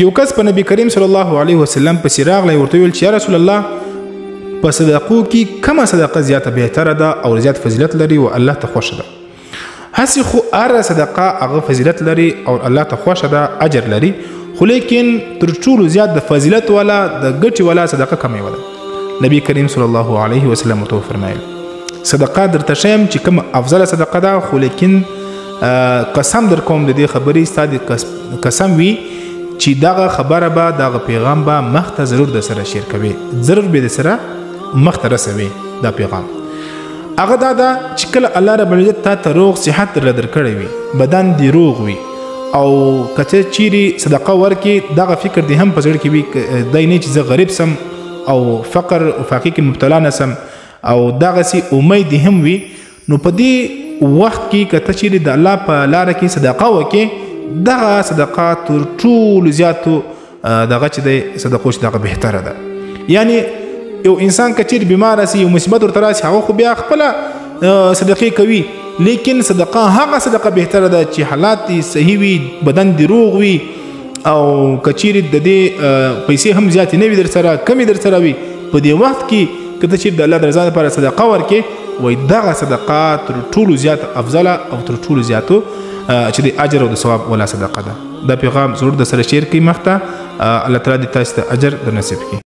یو کس په نبی کریم صلی الله علیه وسلم پسې راغلی ورته ویل چې یا رسول الله په صدقو کې کومه صدقه زیاته بهتره ده او زیات فضیلت لري او الله ته خوښه ده؟ هسې خو هره صدقه هغه فضیلت لري او الله ته خوښه ده، اجر لري، خو لیکن تر ټولو زیات د فضیلت والا د ګټې والا صدقه کومه وده؟ نبی کریم صلی الله علیه وسلم ورته وفرمایل صدقه درته ښیم چې کومه افضله صدقه ده، خو لیکن قسم در کوم د دې خبرې ستا د قسم وي چې دغه خبره به دغه پیغام به مخته ضرور د سره شیر کوي، ضرور به د سره مخته رسوي دا پیغام. هغه دا ده چې کله الله رب العزت تا ته روغ صحت درکړی وي، بدن دی روغ وي او کته چیرې صدقه ورکې دغه فکر دی هم په زړه کې وي دی نه چې زه غریب سم او فقر او فاقې کې مبتلا نسم او دغسې امید دی هم وي، نو په دې وخت کې کته چیرې د الله په لاره کې صدقه وکې دغه صدقه تر ټولو زیاتو دغه چې دی صدقو چې دغه بهتره ده. یعنی یو انسان که چیرې بیمار راسي یو مصیبت ورته راسي هغه خو بیا خپله صدقې کوي، لیکن صدقه هغه صدقه بهتره ده چې حالات دی صحیح وي، بدن دی روغ وي او که چیرې د دې پیسې هم زیاتې نه وي در سره، کمې در سره وي، په دې وخت کې که ته چیرې د الله د رضا لپاره صدقه ورکې وایي دغه صدقه تر ټولو زیات افضله او تر ټولو زیاتو چې د اجر او د ثواب والا صدقه ده. دا پیغام ضرور د سره شیر کړئ مخته، الله تعالی دې تاسو ته اجر در نصیب کړي.